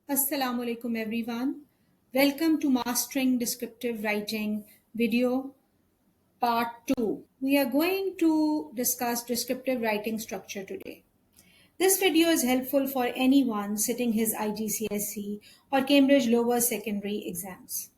Assalamu alaikum everyone. Welcome to Mastering Descriptive Writing video part 2. We are going to discuss descriptive writing structure today. This video is helpful for anyone sitting his IGCSE or Cambridge lower secondary exams.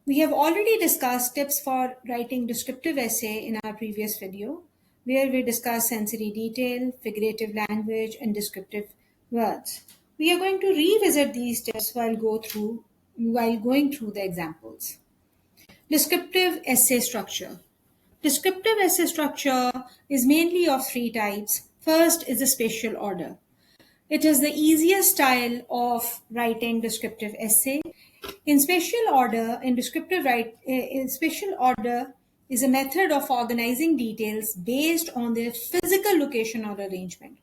We have already discussed tips for writing descriptive essay in our previous video, where we discussed sensory detail, figurative language, and descriptive words. We are going to revisit these tips while going through the examples. Descriptive essay structure. Descriptive essay structure is mainly of three types. First is the spatial order. It is the easiest style of writing descriptive essay. In spatial order is a method of organizing details based on their physical location or arrangement.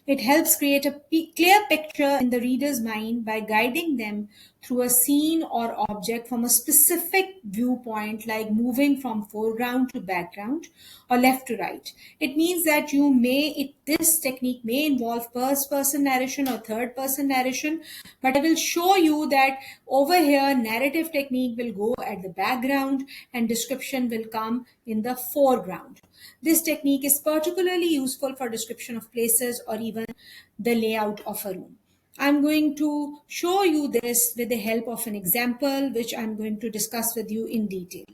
It helps create a clear picture in the reader's mind by guiding them through a scene or object from a specific viewpoint, like moving from foreground to background or left to right. It means that this technique may involve first person narration or third person narration, but I will show you that over here narrative technique will go at the background and description will come in the foreground. This technique is particularly useful for description of places or even the layout of a room. I'm going to show you this with the help of an example, which I'm going to discuss with you in detail.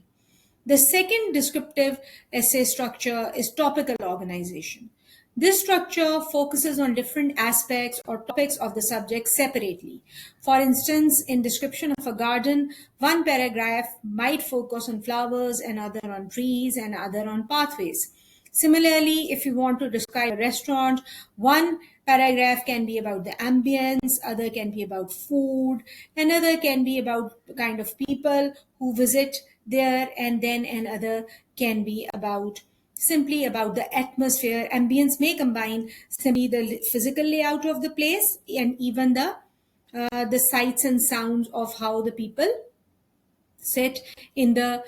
The second descriptive essay structure is topical organization. This structure focuses on different aspects or topics of the subject separately. For instance, in description of a garden, one paragraph might focus on flowers, another on trees, and other on pathways. Similarly, if you want to describe a restaurant, one paragraph can be about the ambience, other can be about food, another can be about the kind of people who visit there, and then another can be simply about the atmosphere. Ambience may combine simply the physical layout of the place and even the sights and sounds of how the people sit in the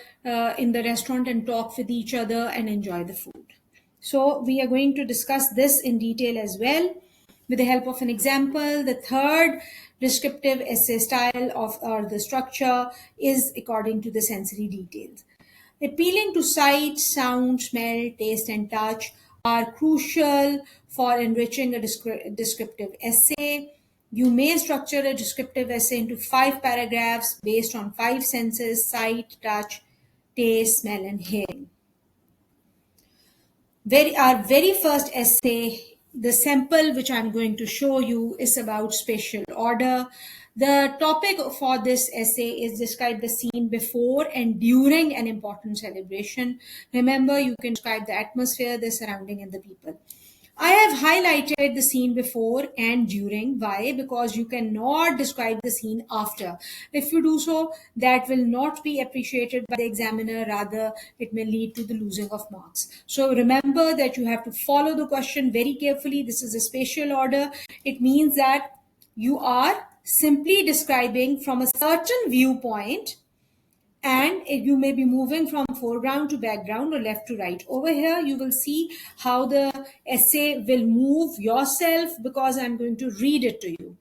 restaurant and talk with each other and enjoy the food. So we are going to discuss this in detail as well with the help of an example. The third descriptive essay style or the structure is according to the sensory details. Appealing to sight, sound, smell, taste, and touch are crucial for enriching a descriptive essay. You may structure a descriptive essay into 5 paragraphs based on 5 senses: sight, touch, taste, smell, and hearing. Our very first essay, the sample which I'm going to show you, is about spatial order. The topic for this essay is describe the scene before and during an important celebration. Remember, you can describe the atmosphere, the surrounding, and the people. I have highlighted the scene before and during. Why? Because you cannot describe the scene after. If you do so, that will not be appreciated by the examiner. Rather, it may lead to the losing of marks. So remember that you have to follow the question very carefully. This is a spatial order. It means that you are simply describing from a certain viewpoint, and you may be moving from foreground to background or left to right. Over here you will see how the essay will move yourself, because I'm going to read it to you.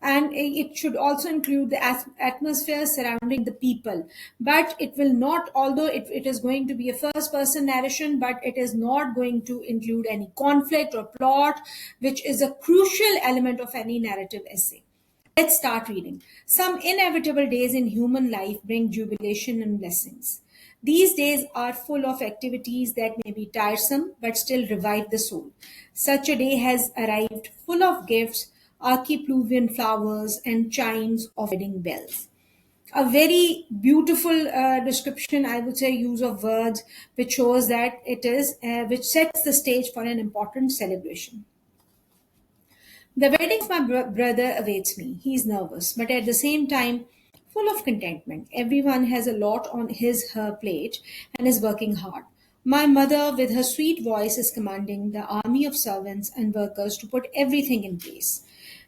And it should also include the atmosphere surrounding the people, but it will not, although it is going to be a first person narration, but it is not going to include any conflict or plot, which is a crucial element of any narrative essay. Let's start reading. Some inevitable days in human life bring jubilation and blessings. These days are full of activities that may be tiresome but still revive the soul. Such a day has arrived, full of gifts, archipluvian flowers, and chimes of wedding bells. A very beautiful description, I would say, use of words, which shows that which sets the stage for an important celebration. The wedding of my brother awaits me. He is nervous, but at the same time, full of contentment. Everyone has a lot on her plate and is working hard. My mother, with her sweet voice, is commanding the army of servants and workers to put everything in place.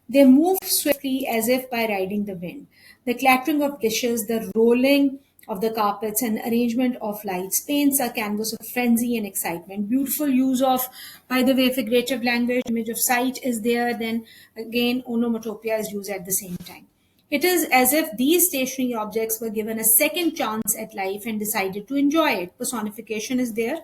They move swiftly as if by riding the wind. The clattering of dishes, the rolling of the carpets and arrangement of lights paints a canvas of frenzy and excitement. Beautiful use of, by the way, figurative language, image of sight is there, then again, onomatopoeia is used at the same time. It is as if these stationary objects were given a second chance at life and decided to enjoy it. Personification is there.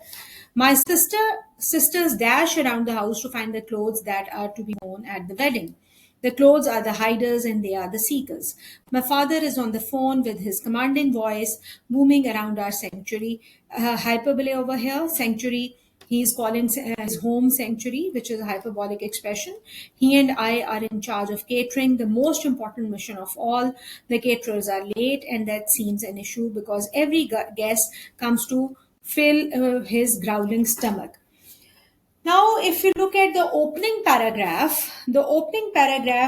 My sisters dash around the house to find the clothes that are to be worn at the wedding. The clothes are the hiders and they are the seekers. My father is on the phone with his commanding voice booming around our sanctuary. Hyperbole over here, sanctuary. He is calling his home sanctuary, which is a hyperbolic expression. He and I are in charge of catering, the most important mission of all. The caterers are late, and that seems an issue because every guest comes to fill his growling stomach. Now, if you look at the opening paragraph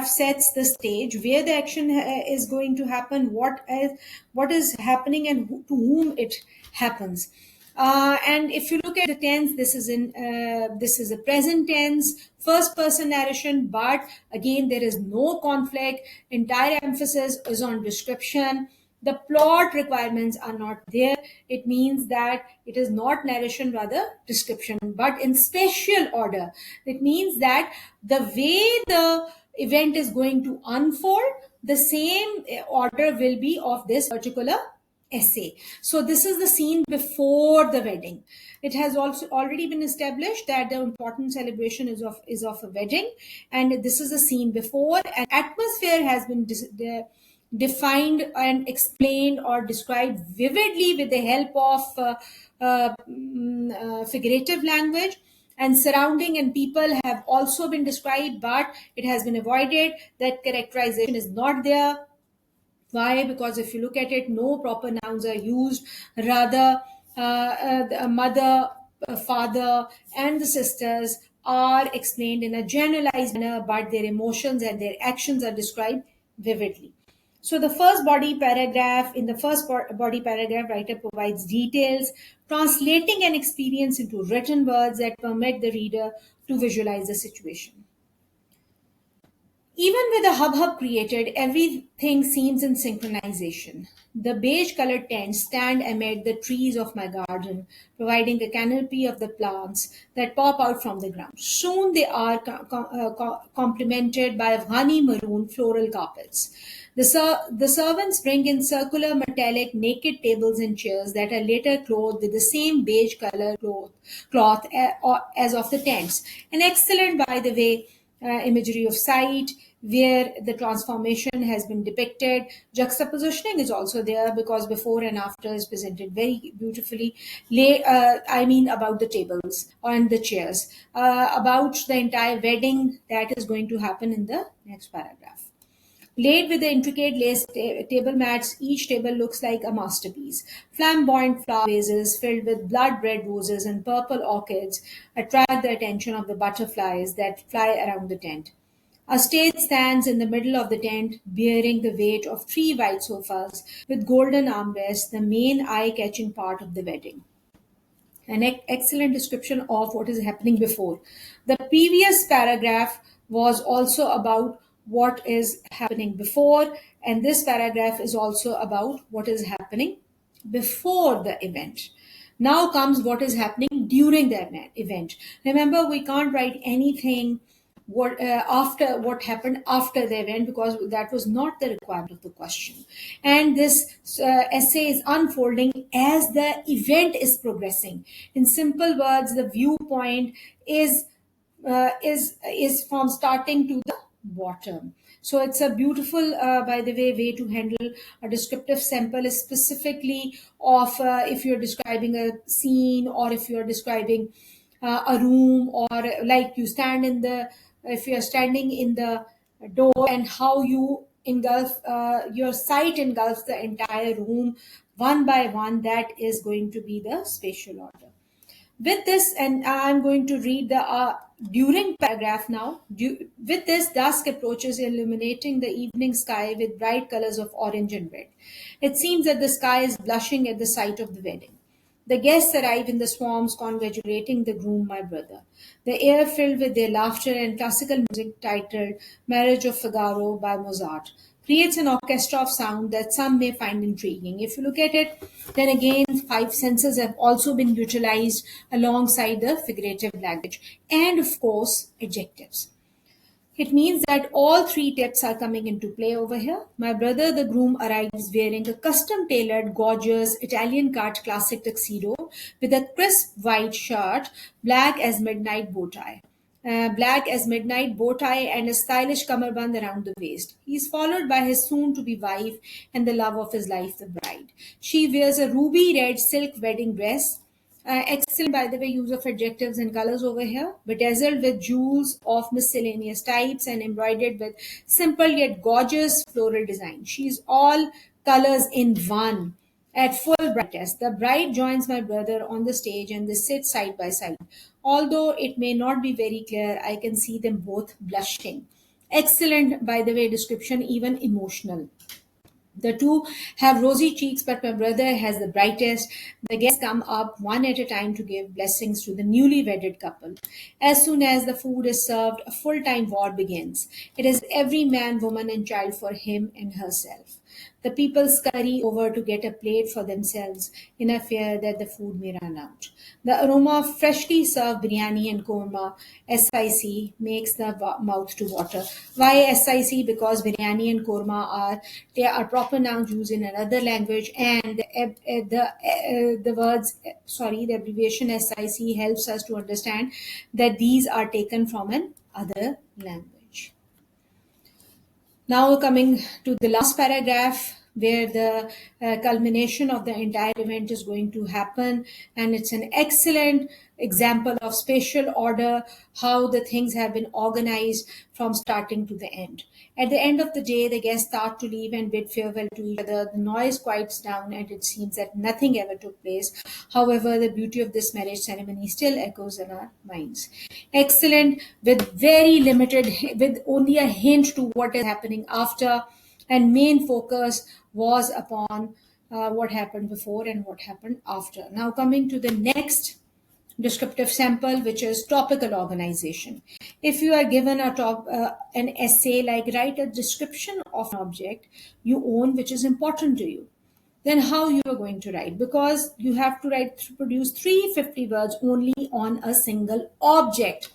sets the stage where the action is going to happen, what is happening, and to whom it happens. And if you look at the tense, this is a present tense, first person narration, but again there is no conflict. Entire emphasis is on description. The plot requirements are not there. It means that it is not narration, rather description, but in spatial order. It means that the way the event is going to unfold, the same order will be of this particular essay. So this is the scene before the wedding. It has also already been established that the important celebration is of a wedding, and this is a scene before. An atmosphere has been defined and explained or described vividly with the help of figurative language, and surrounding and people have also been described, but it has been avoided. That characterization is not there. Why? Because if you look at it, no proper nouns are used. Rather, the mother, father, and the sisters are explained in a generalized manner, but their emotions and their actions are described vividly. So the first body paragraph, in the first body paragraph, writer provides details, translating an experience into written words that permit the reader to visualize the situation. Even with a hub created, everything seems in synchronization. The beige colored tents stand amid the trees of my garden, providing a canopy of the plants that pop out from the ground. Soon they are complemented by honey maroon floral carpets. The servants bring in circular metallic naked tables and chairs that are later clothed with the same beige color cloth as of the tents. An excellent, by the way, imagery of sight where the transformation has been depicted. Juxtapositioning is also there because before and after is presented very beautifully. About the tables and the chairs, about the entire wedding that is going to happen in the next paragraph. Laid with the intricate lace table mats, each table looks like a masterpiece. Flamboyant flower vases filled with blood red roses and purple orchids attract the attention of the butterflies that fly around the tent. A stage stands in the middle of the tent, bearing the weight of three white sofas with golden armrests, the main eye catching part of the wedding. An excellent description of what is happening before. The previous paragraph was also about what is happening before, and this paragraph is also about what is happening before the event. Now comes what is happening during the event. Remember, we can't write anything after what happened after the event because that was not the requirement of the question. And this essay is unfolding as the event is progressing. In simple words, the viewpoint is from starting to the bottom. So it's a beautiful, by the way to handle a descriptive sample, is specifically of if you're describing a scene or if you're describing a room, or like you stand in the if you're standing in the door and how you engulf your sight engulfs the entire room one by one. That is going to be the spatial order. With this, and I'm going to read the during paragraph now. With this, dusk approaches, illuminating the evening sky with bright colors of orange and red. It seems that the sky is blushing at the sight of the wedding. The guests arrive in the swarms, congratulating the groom, my brother. The air filled with their laughter and classical music titled Marriage of Figaro by Mozart. creates an orchestra of sound that some may find intriguing. If you look at it, then again, five senses have also been utilized alongside the figurative language and, of course, adjectives. It means that all three tips are coming into play over here. My brother, the groom, arrives wearing a custom tailored, gorgeous Italian cut classic tuxedo with a crisp white shirt, black as midnight bow tie, and a stylish cummerbund around the waist. He is followed by his soon to be wife and the love of his life, the bride. She wears a ruby red silk wedding dress, excellent, by the way, use of adjectives and colors over here. Bedazzled with jewels of miscellaneous types and embroidered with simple yet gorgeous floral design. She's all colors in one at full brightness. The bride joins my brother on the stage and they sit side by side. Although it may not be very clear, I can see them both blushing. Excellent, by the way, description, even emotional. The two have rosy cheeks, but my brother has the brightest. The guests come up one at a time to give blessings to the newly wedded couple. As soon as the food is served, a full time war begins. It is every man, woman, and child for him and herself. The people scurry over to get a plate for themselves in a fear that the food may run out. The aroma of freshly served biryani and korma, SIC, makes the mouth to water. Why SIC? Because biryani and korma are proper nouns used in another language, and the abbreviation SIC helps us to understand that these are taken from an other language. Now, coming to the last paragraph, where the culmination of the entire event is going to happen, and it's an excellent example of spatial order, how the things have been organized from starting to the end. At the end of the day, the guests start to leave and bid farewell to each other. The noise quiets down, and it seems that nothing ever took place. However, the beauty of this marriage ceremony still echoes in our minds. Excellent, with very limited, with only a hint to what is happening after, and main focus was upon what happened before and what happened after. Now, coming to the next descriptive sample, which is topical organization. If you are given an essay like write a description of an object you own which is important to you, then how you are going to write? Because you have to produce 350 words only on a single object.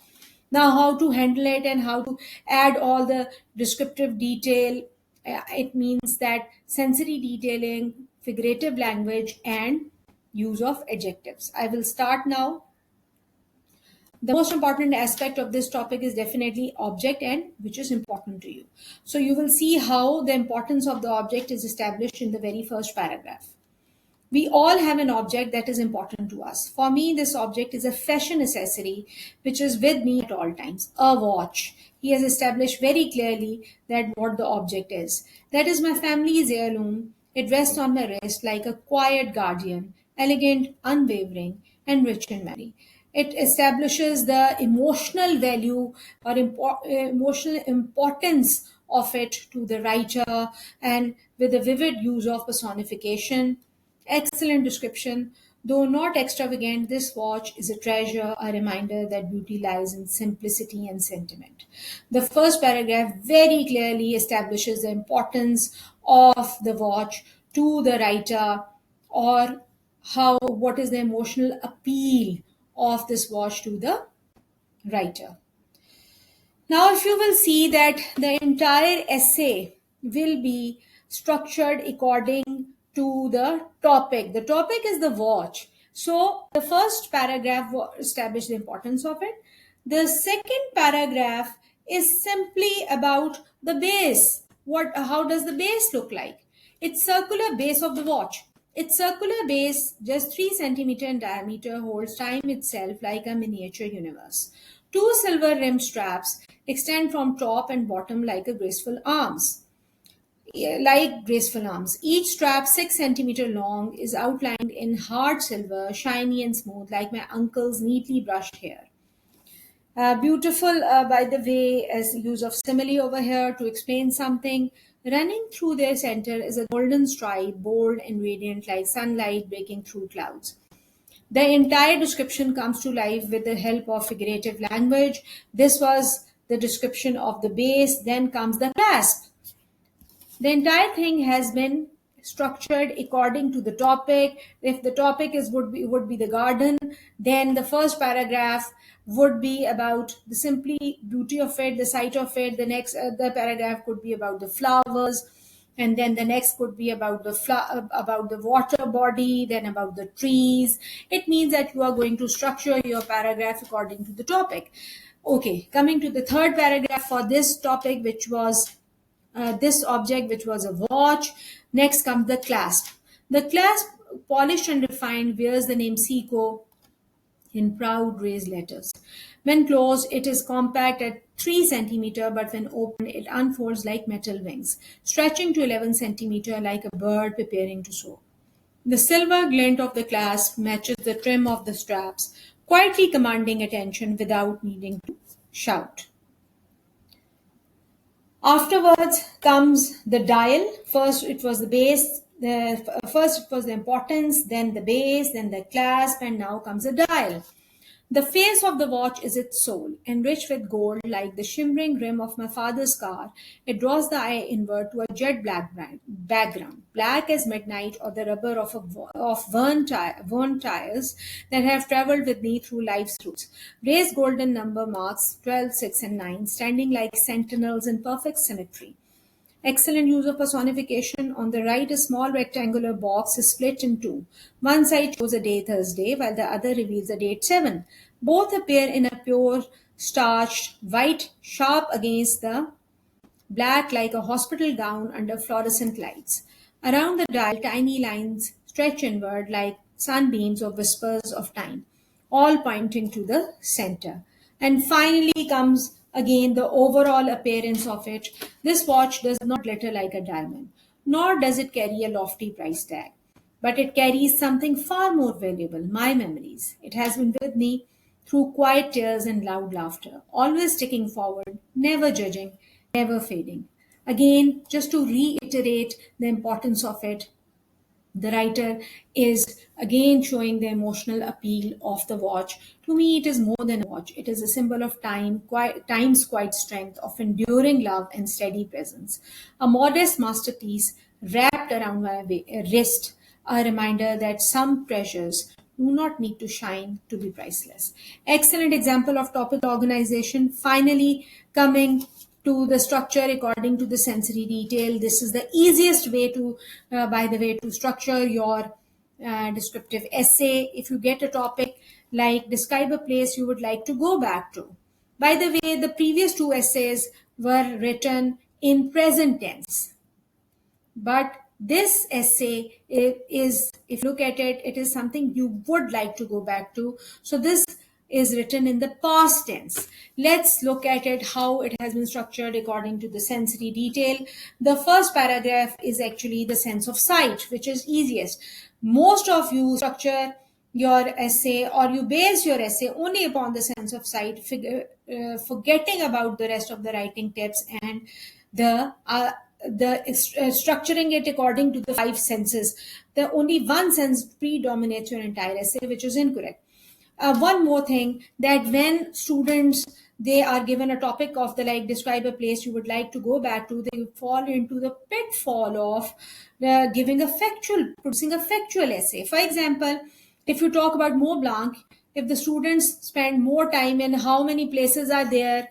Now, how to handle it and how to add all the descriptive detail? It means that sensory detailing, figurative language, and use of adjectives. I will start now. The most important aspect of this topic is definitely object, and which is important to you. So you will see how the importance of the object is established in the very first paragraph. We all have an object that is important to us. For me, this object is a fashion accessory which is with me at all times, a watch. He has established very clearly that what the object is. That is my family's heirloom. It rests on my wrist like a quiet guardian, elegant, unwavering, and rich in memory. It establishes the emotional value or emotional importance of it to the writer, and with a vivid use of personification. Excellent description. Though not extravagant, this watch is a treasure, a reminder that beauty lies in simplicity and sentiment. The first paragraph very clearly establishes the importance of the watch to the writer, or what is the emotional appeal of this watch to the writer. Now, if you will see that the entire essay will be structured according to the topic. The topic is the watch. So the first paragraph established the importance of it. The second paragraph is simply about the base. How does the base look like? It's circular base of the watch. Its circular base, just 3 centimeter in diameter, holds time itself like a miniature universe. Two silver rimmed straps extend from top and bottom like graceful arms. Each strap 6 centimeter long is outlined in hard silver, shiny and smooth, like my uncle's neatly brushed hair. Beautiful, by the way, as use of simile over here to explain something. Running through their center is a golden stripe, bold and radiant like sunlight breaking through clouds. The entire description comes to life with the help of figurative language. This was the description of the base. Then comes the clasp. The entire thing has been structured according to the topic. If the topic is would be the garden, then the first paragraph would be about the simply beauty of it, the sight of it. The next the paragraph could be about the flowers, and then the next could be about about the water body, then about the trees. It means that you are going to structure your paragraph according to the topic. Okay, coming to the third paragraph for this topic, which was this object, which was a watch. Next comes the clasp. The clasp, polished and refined, wears the name Seiko in proud raised letters. When closed, it is compact at 3 centimeter, but when open, it unfolds like metal wings, stretching to 11 centimeter like a bird preparing to soar. The silver glint of the clasp matches the trim of the straps, quietly commanding attention without needing to shout. Afterwards comes the dial. First it was the base, first it was the importance, then the base, then the clasp, and now comes the dial. The face of the watch is its soul, enriched with gold like the shimmering rim of my father's car. It draws the eye inward to a jet black background, black as midnight or the rubber of worn tires that have traveled with me through life's routes. Raised golden number marks 12, 6, and 9, standing like sentinels in perfect symmetry. Excellent use of personification. On the right, a small rectangular box is split in two. One side shows a day Thursday, while the other reveals the date 7. Both appear in a pure, starched white, sharp against the black like a hospital gown under fluorescent lights. Around the dial, tiny lines stretch inward like sunbeams or whispers of time, all pointing to the center. And finally comes again the overall appearance of it. This watch does not glitter like a diamond, nor does it carry a lofty price tag. But it carries something far more valuable, my memories. It has been with me through quiet tears and loud laughter, always ticking forward, never judging, never fading. Again, just to reiterate the importance of it, the writer is again showing the emotional appeal of the watch. To me, it is more than a watch. It is a symbol of time's quiet strength, of enduring love and steady presence. A modest masterpiece wrapped around my wrist, a reminder that some treasures do not need to shine to be priceless. Excellent example of topic organization. Finally, coming to the structure according to the sensory detail. This is the easiest way to, by the way, to structure your descriptive essay. If you get a topic like describe a place you would like to go back to. By the way, the previous two essays were written in present tense. But this essay is, if you look at it, it is something you would like to go back to. So this is written in the past tense. Let's look at it, how it has been structured according to the sensory detail. The first paragraph is actually the sense of sight, which is easiest. Most of you structure your essay, or you base your essay only upon the sense of sight, forgetting about the rest of the writing tips and the structuring it according to the five senses. The only one sense predominates your entire essay, which is incorrect. One more thing, that when students, they are given a topic of the like describe a place you would like to go back to, they fall into the pitfall of producing a factual essay. For example, if you talk about Mont Blanc, if the students spend more time in how many places are there,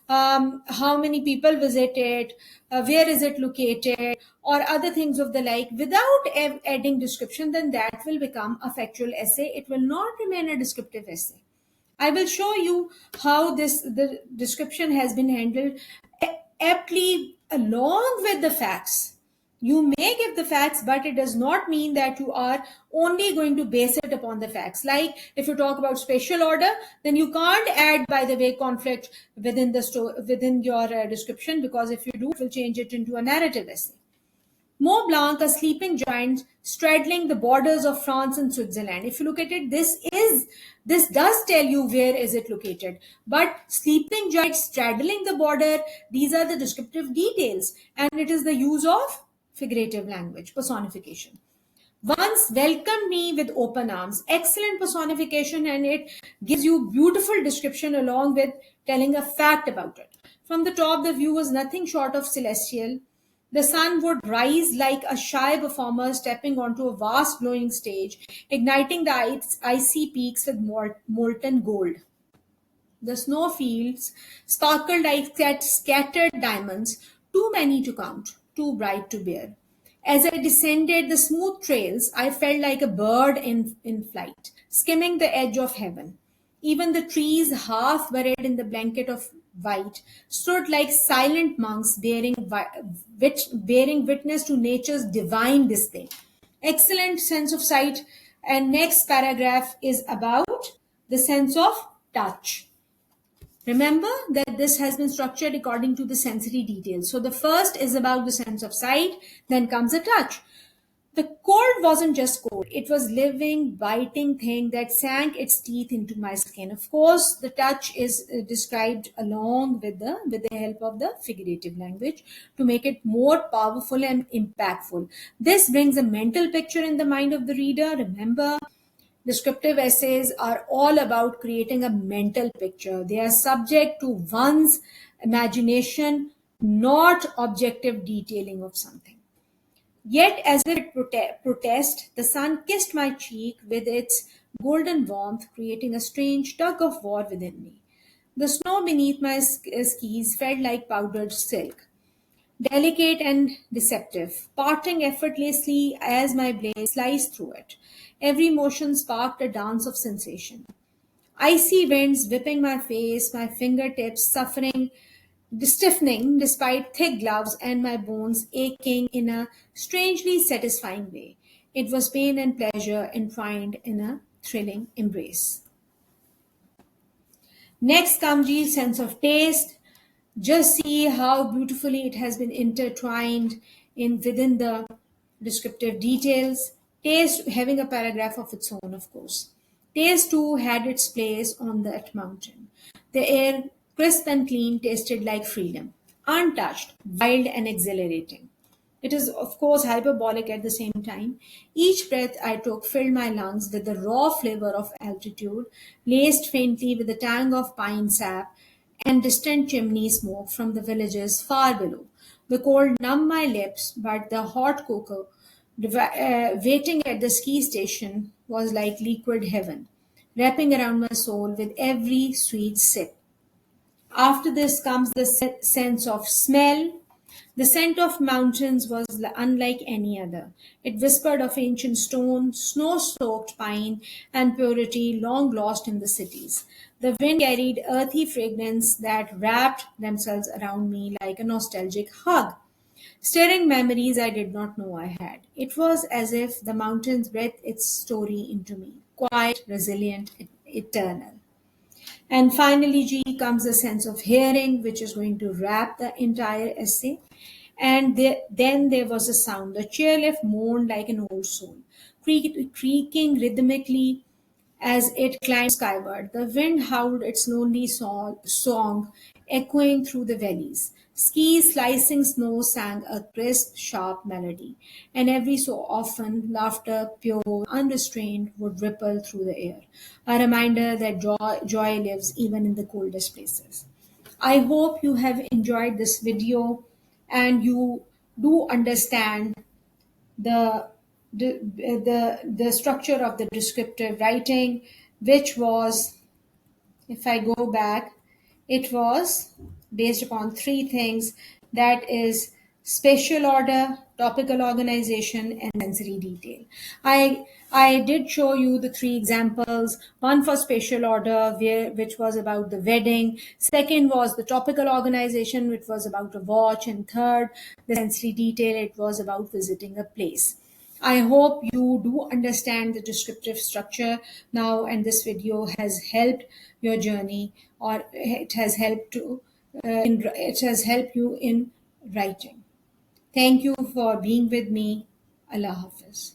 how many people visit it, where is it located, or other things of the like, without adding description, then that will become a factual essay. It will not remain a descriptive essay. I will show you how the description has been handled aptly along with the facts. You may give the facts, but it does not mean that you are only going to base it upon the facts. Like if you talk about spatial order, then you can't add, by the way, conflict within within your description, because if you do, it will change it into a narrative essay. Mont Blanc, a sleeping giant straddling the borders of France and Switzerland. If you look at it, this does tell you where is it located. But sleeping giant straddling the border, these are the descriptive details, and it is the use of figurative language, personification. Once welcomed me with open arms. Excellent personification, and it gives you beautiful description along with telling a fact about it. From the top, the view was nothing short of celestial. The sun would rise like a shy performer stepping onto a vast glowing stage, igniting the icy peaks with molten gold. The snowfields sparkled like scattered diamonds, too many to count, too bright to bear. As I descended the smooth trails, I felt like a bird in flight, skimming the edge of heaven. Even the trees, half buried in the blanket of white, stood like silent monks bearing witness to nature's divine display. Excellent sense of sight. And next paragraph is about the sense of touch. Remember that this has been structured according to the sensory details. So the first is about the sense of sight, then comes the touch. The cold wasn't just cold, it was living, biting thing that sank its teeth into my skin. Of course, the touch is described along with the help of the figurative language to make it more powerful and impactful. This brings a mental picture in the mind of the reader. Remember, descriptive essays are all about creating a mental picture. They are subject to one's imagination, not objective detailing of something. Yet, as if it protest, the sun kissed my cheek with its golden warmth, creating a strange tug of war within me. The snow beneath my skis felt like powdered silk, delicate and deceptive, parting effortlessly as my blade sliced through it. Every motion sparked a dance of sensation. Icy winds whipping my face, my fingertips stiffening despite thick gloves, and my bones aching in a strangely satisfying way. It was pain and pleasure entwined in a thrilling embrace. Next comes the sense of taste. Just see how beautifully it has been intertwined in within the descriptive details. Taste having a paragraph of its own, of course. Taste too had its place on that mountain. The air, crisp and clean, tasted like freedom, untouched, wild and exhilarating. It is, of course, hyperbolic at the same time. Each breath I took filled my lungs with the raw flavor of altitude, laced faintly with the tang of pine sap and distant chimney smoke from the villages far below. The cold numbed my lips, but the hot cocoa waiting at the ski station was like liquid heaven, wrapping around my soul with every sweet sip. After this comes the sense of smell. The scent of mountains was unlike any other. It whispered of ancient stone, snow soaked pine, and purity long lost in the cities. The wind carried earthy fragrance that wrapped themselves around me like a nostalgic hug, stirring memories I did not know I had. It was as if the mountains breathed its story into me, quiet, resilient, eternal. And finally, G comes the sense of hearing, which is going to wrap the entire essay. And then there was a sound. The chairlift moaned like an old soul, creaking rhythmically as it climbed skyward. The wind howled its lonely song, echoing through the valleys. Skis slicing snow sang a crisp, sharp melody, and every so often laughter, pure, unrestrained, would ripple through the air, a reminder that joy lives even in the coldest places. I hope you have enjoyed this video and you do understand the the structure of the descriptive writing, which was, if I go back, it was based upon three things, that is spatial order, topical organization, and sensory detail. I did show you the three examples. One for spatial order, which was about the wedding. Second was the topical organization, which was about a watch. And third, the sensory detail, it was about visiting a place. I hope you do understand the descriptive structure now, and this video has helped your journey, or it has helped it has helped you in writing. Thank you for being with me. Allah Hafiz.